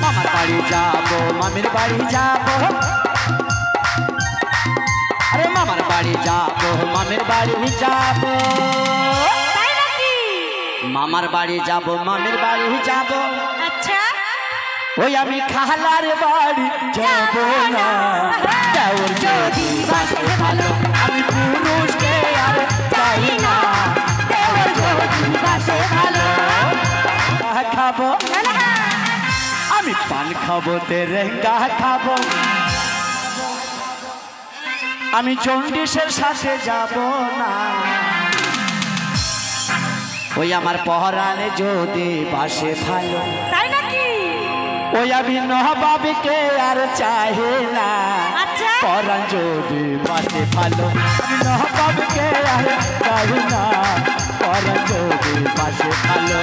মামার বাড়ি যাবো মামির বাড়ি যাবো আরে মামার বাড়ি যাবো মামির বাড়ি যাবো মামার বাড়ি যাবো মামির বাড়ি যাবো আচ্ছা ওই আমি খালার বাড়ি যাবো না দেওর যদি বাসে ভালো আমি পুরুষকে আর চাই না দেওর যদি বাসে ভালো খাবো আমি পান খাবো তেরেঙ্গা খাবো আমি চণ্ডীশের সাথে যাব না ওই আমার পহরানে যদি বাসে ভালো তাই নাকি ওই আমি নহবাবিকে আর চাহে না আচ্ছা পহরান যদি বাসে ভালো আমি নহবাবিকে আর চাহি না পহরান যদি বাসে ভালো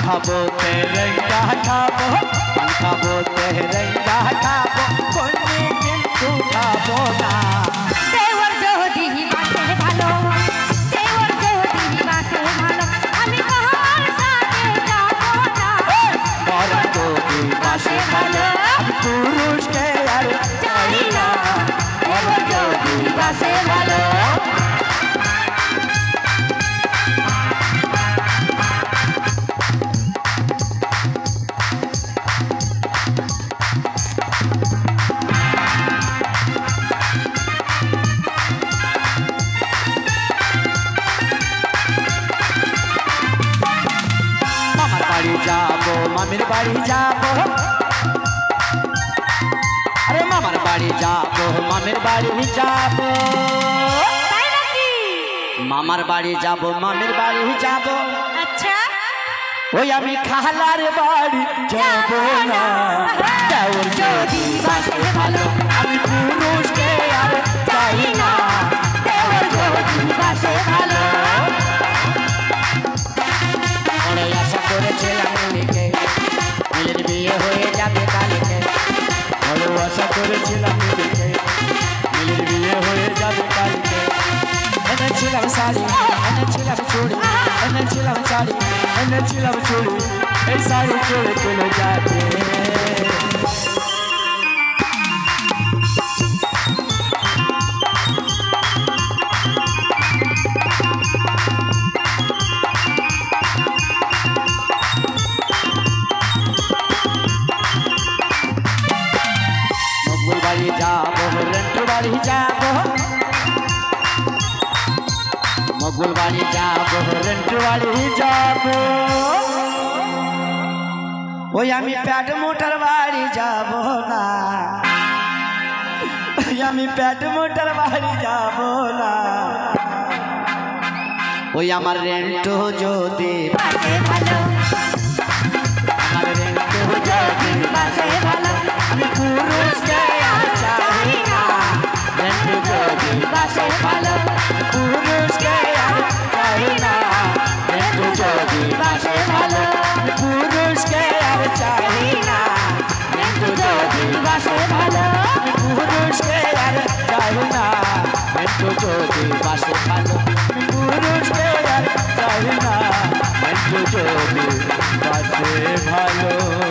खाबो तेरेंगा खाबो पान खाबो तेरेंगा खाबो कोनी किन्तु खाबो ना देवर যদি বাসে ভালো দেवर যদি বাসে ভালো আমি কহার সাথে যাব না পর যদি বাসে ভালো আমি পুরুষকে আর চাই না দেवर যদি বাসে ভালো যাবো মামির বাড়ি যাবো আরে মামার বাড়ি যাবো মামির বাড়ি যাবো তাই নাকি মামার বাড়ি যাবো মামির বাড়ি যাবো আচ্ছা ওই আমি খালার বাড়ি যাবো না দেওর যদি বাসে ভালো আমি পুরুষকে আর চাই না দেওর যদি বাসে ভালো আশা করেছিলাম মিলিকে মিলির বিয়ে হয়ে যাবে কালকে বড় আশা করেছিলাম মিলিকে মিলির বিয়ে হয়ে যাবে কালকে এনেছিলাম শাড়ি এনেছিলাম চুড়ি এনেছিলাম শাড়ি এনেছিলাম চুড়ি এই শাড়ি চলে চলে যাবে বাড়ি যাবো রেন্টু বাড়ি যাবো মগুল বাড়ি যাবো রেন্টু বাড়ি যাবো ওই আমি প্যাড মোটর বাড়ি যাবো না ওই আমি প্যাড মোটর বাড়ি যাবো না ওই আমার রেন্টু যদি বাসে ভালো আমার রেন্টু যদি বাসে ভালো আমি পুরুষকে আর চাই না রেন্টু যদি বাসে ভালো পুরুষকে আর চাই না রেন্টু যদি বাসে ভালো পুরুষকে আর চাই না রেন্টু যদি বাসে ভালো পুরুষকে আর চাই না রেন্টু যদি বাসে ভালো পুরুষকে আর চাই না রেন্টু যদি বাসে ভালো